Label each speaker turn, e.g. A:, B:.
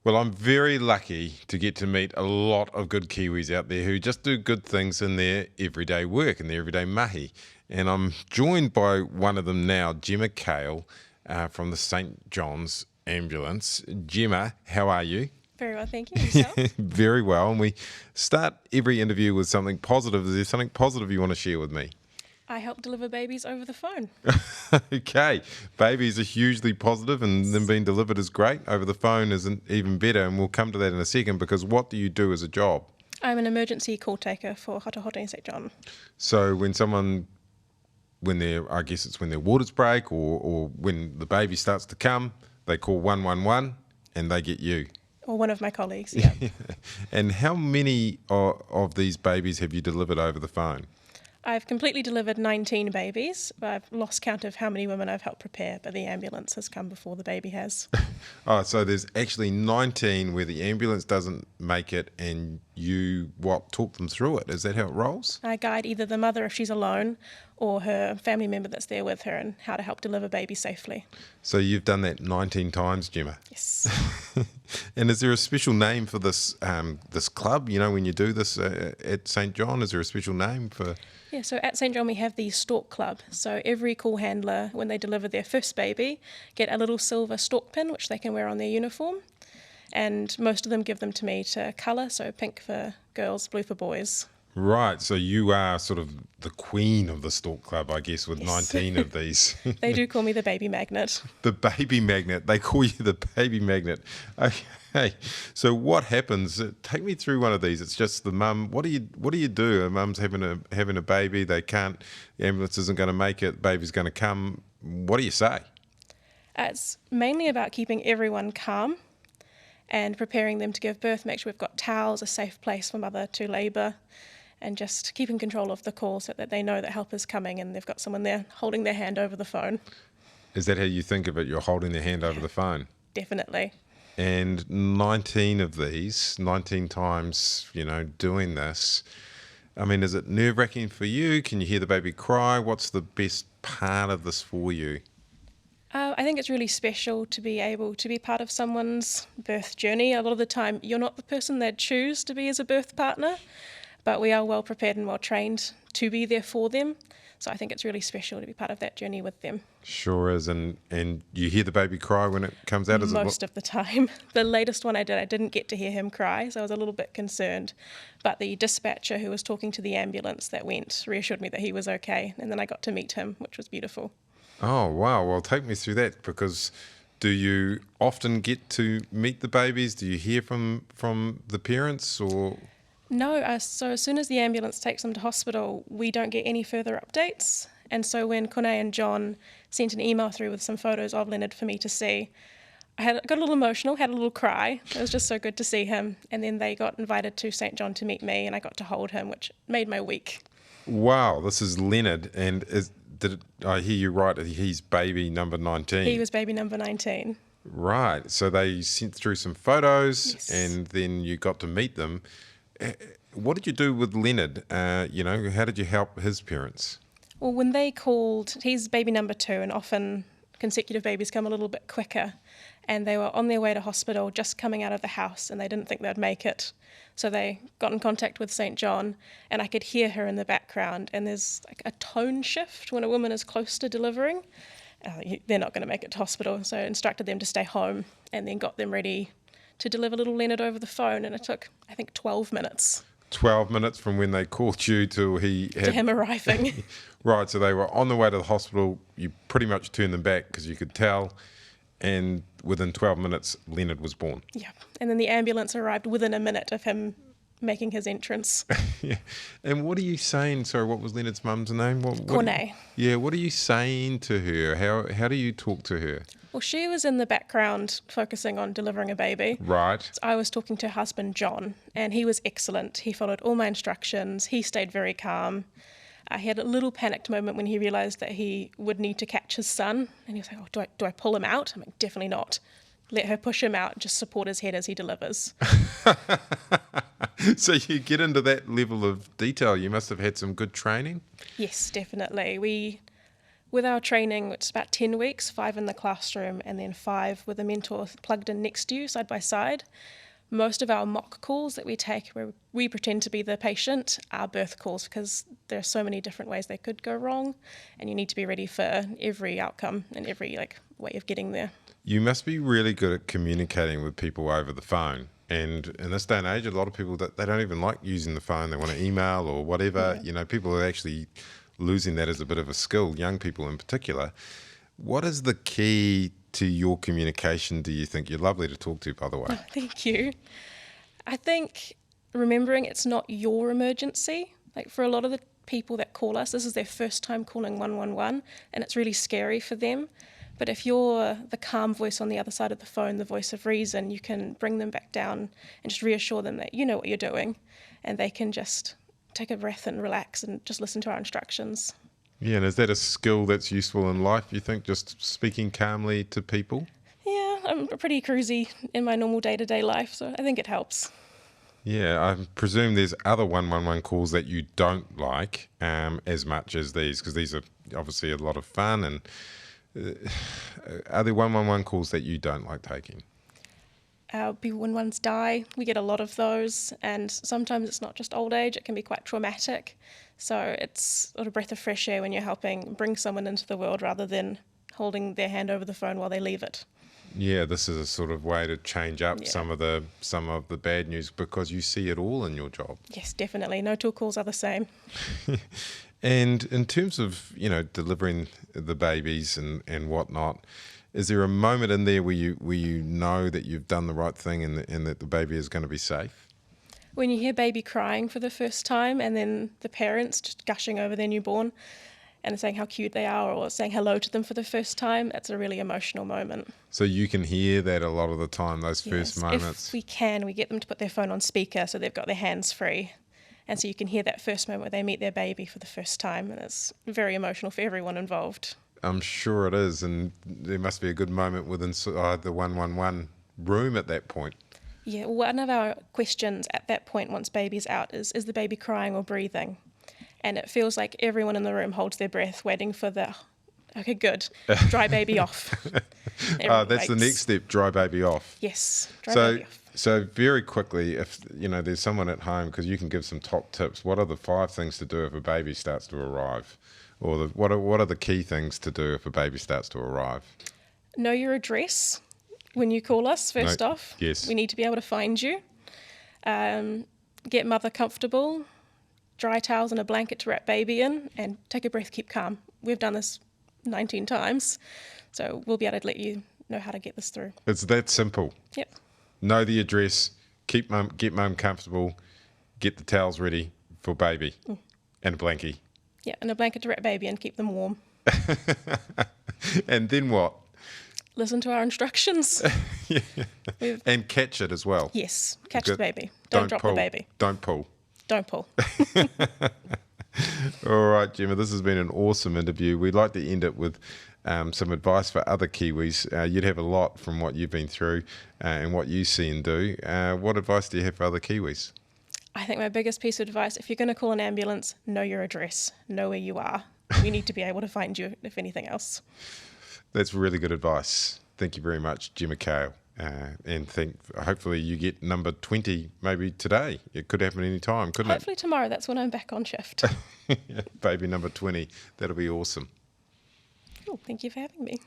A: Well, I'm very lucky to get to meet a lot of good Kiwis out there who just do good things in their everyday work, in their everyday mahi. And I'm joined by one of them now, Gemma Cale, from the St. John's Ambulance. Gemma, how are you?
B: Very well, thank you. Yourself?
A: Very well. And we start every interview with something positive. Is there something positive you want to share with me?
B: I help deliver babies over the phone.
A: Okay. Babies are hugely positive, and them being delivered is great. Over the phone isn't even better, and we'll come to that in a second, because what do you do as a job?
B: I'm an emergency call taker for Hotohoto in St. John.
A: So when their waters break or when the baby starts to come, they call 111 and they get you.
B: Or one of my colleagues, yeah.
A: And how many of these babies have you delivered over the phone?
B: I've completely delivered 19 babies, but I've lost count of how many women I've helped prepare, but the ambulance has come before the baby has.
A: Oh, so there's actually 19 where the ambulance doesn't make it and you, talk them through it. Is that how it rolls?
B: I guide either the mother if she's alone or her family member that's there with her and how to help deliver baby safely.
A: So you've done that 19 times, Gemma?
B: Yes.
A: And is there a special name for this this club? You know, when you do this at St. John, is there a special name for...
B: Yeah, so at St. John we have the Stork Club. So every call handler, when they deliver their first baby, get a little silver stork pin, which they can wear on their uniform. And most of them give them to me to colour, so pink for girls, blue for boys.
A: Right, so you are sort of the queen of the Stork Club, I guess, with
B: Yes.
A: 19 of these.
B: They do call me the baby magnet.
A: The baby magnet. They call you the baby magnet. Okay, so what happens? Take me through one of these. It's just the mum. What do you do? A mum's having a baby. They can't. The ambulance isn't going to make it. The baby's going to come. What do you say?
B: It's mainly about keeping everyone calm and preparing them to give birth, make sure we've got towels, a safe place for mother to labour, and just keeping control of the call so that they know that help is coming and they've got someone there holding their hand over the phone.
A: Is that how you think of it? You're holding their hand over the phone?
B: Definitely.
A: And 19 of these, 19 times, doing this. I mean, is it nerve-wracking for you? Can you hear the baby cry? What's the best part of this for you?
B: I think it's really special to be able to be part of someone's birth journey. A lot of the time, you're not the person they'd choose to be as a birth partner, but we are well prepared and well trained to be there for them. So I think it's really special to be part of that journey with them.
A: Sure is. And you hear the baby cry when it comes out?
B: Most of the time. The latest one I didn't get to hear him cry, so I was a little bit concerned. But the dispatcher who was talking to the ambulance that went reassured me that he was okay. And then I got to meet him, which was beautiful.
A: Oh, wow. Well, take me through that, because do you often get to meet the babies? Do you hear from the parents or...?
B: No, so as soon as the ambulance takes them to hospital, we don't get any further updates. And so when Kone and John sent an email through with some photos of Leonard for me to see, I got a little emotional, had a little cry. It was just so good to see him. And then they got invited to St. John to meet me, and I got to hold him, which made my week.
A: Wow, this is Leonard. And I hear you right, he's baby number 19.
B: He was baby number 19.
A: Right, so they sent through some photos.
B: Yes.
A: And then you got to meet them. What did you do with Leonard? How did you help his parents?
B: Well, when they called, he's baby number 2, and often consecutive babies come a little bit quicker. And they were on their way to hospital, just coming out of the house, and they didn't think they'd make it. So they got in contact with St. John, and I could hear her in the background. And there's like a tone shift when a woman is close to delivering. They're not going to make it to hospital. So I instructed them to stay home and then got them ready to deliver little Leonard over the phone. And it took, I think, 12 minutes.
A: 12 minutes from when they called you to
B: him arriving.
A: Right, so they were on the way to the hospital. You pretty much turned them back because you could tell. And within 12 minutes, Leonard was born.
B: Yeah, and then the ambulance arrived within a minute of him making his entrance.
A: Yeah. And what are you saying? Sorry, what was Leonard's mum's name?
B: Kone.
A: Yeah, what are you saying to her? How do you talk to her?
B: Well, she was in the background focusing on delivering a baby.
A: Right.
B: So I was talking to her husband, John, and he was excellent. He followed all my instructions. He stayed very calm. He had a little panicked moment when he realised that he would need to catch his son. And he was like, oh, do I pull him out? I'm like, definitely not. Let her push him out, just support his head as he delivers.
A: So you get into that level of detail. You must have had some good training.
B: Yes, definitely. We With our training, it's about 10 weeks, 5 in the classroom, and then 5 with a mentor plugged in next to you, side by side. Most of our mock calls that we take, where we pretend to be the patient, are birth calls, because there are so many different ways they could go wrong, and you need to be ready for every outcome and every way of getting there.
A: You must be really good at communicating with people over the phone. And in this day and age, a lot of people, that they don't even like using the phone. They want to email or whatever.
B: Yeah.
A: People are actually losing that as a bit of a skill, young people in particular. What is the key to your communication, do you think? You're lovely to talk to, by the way.
B: Oh, thank you. I think remembering it's not your emergency. For a lot of the people that call us, this is their first time calling 111, and it's really scary for them. But if you're the calm voice on the other side of the phone, the voice of reason, you can bring them back down and just reassure them that you know what you're doing, and they can just take a breath and relax and just listen to our instructions.
A: Yeah, and is that a skill that's useful in life, you think, just speaking calmly to people?
B: Yeah, I'm pretty cruisy in my normal day-to-day life, so I think it helps.
A: Yeah, I presume there's other 111 calls that you don't like as much as these, because these are obviously a lot of fun. And are there 111 calls that you don't like taking?
B: People when ones die, we get a lot of those, and sometimes it's not just old age, it can be quite traumatic. So it's a breath of fresh air when you're helping bring someone into the world rather than holding their hand over the phone while they leave it.
A: Yeah, this is a sort of way to change up
B: Yeah.
A: some of the bad news, because you see it all in your job.
B: Yes, definitely. No two calls are the same.
A: And in terms of, delivering the babies and whatnot, is there a moment in there where you know that you've done the right thing and that the baby is going to be safe?
B: When you hear baby crying for the first time and then the parents just gushing over their newborn and saying how cute they are or saying hello to them for the first time, it's a really emotional moment.
A: So you can hear that a lot of the time, those first
B: Yes,
A: moments.
B: if we can, we get them to put their phone on speaker so they've got their hands free. And so you can hear that first moment where they meet their baby for the first time, and it's very emotional for everyone involved.
A: I'm sure it is, and there must be a good moment within the 111 room at that point.
B: Yeah, one of our questions at that point, once baby's out, is the baby crying or breathing? And it feels like everyone in the room holds their breath, waiting for okay, good, dry baby off. Everyone
A: That's the
B: waits.
A: next step, dry baby off.
B: Yes, dry baby off.
A: So very quickly, if there's someone at home, because you can give some top tips. What are the 5 things to do if a baby starts to arrive, or what are the key things to do if a baby starts to arrive?
B: Know your address when you call us. First off,
A: yes,
B: we need to be able to find you. Get mother comfortable. Dry towels and a blanket to wrap baby in, and take a breath, keep calm. We've done this 19 times, so we'll be able to let you know how to get this through.
A: It's that simple.
B: Yep.
A: Know the address, get mum comfortable, get the towels ready for baby, and a blankie.
B: Yeah, and a blanket to wrap baby and keep them warm.
A: And then what?
B: Listen to our instructions.
A: Yeah. And catch it as well.
B: Yes, catch
A: Good.
B: the baby. Don't drop
A: pull.
B: the baby.
A: Don't pull.
B: Don't pull.
A: All right, Gemma, this has been an awesome interview. We'd like to end it with some advice for other Kiwis. You'd have a lot from what you've been through and what you see and do. What advice do you have for other Kiwis?
B: I think my biggest piece of advice, if you're going to call an ambulance, know your address. Know where you are. We need to be able to find you, if anything else.
A: That's really good advice. Thank you very much, Gemma Cale. And hopefully you get number 20 maybe today. It could happen any time, couldn't
B: Hopefully tomorrow, that's when I'm back on shift.
A: it? Baby number 20. That'll be awesome.
B: Cool, thank you for having me.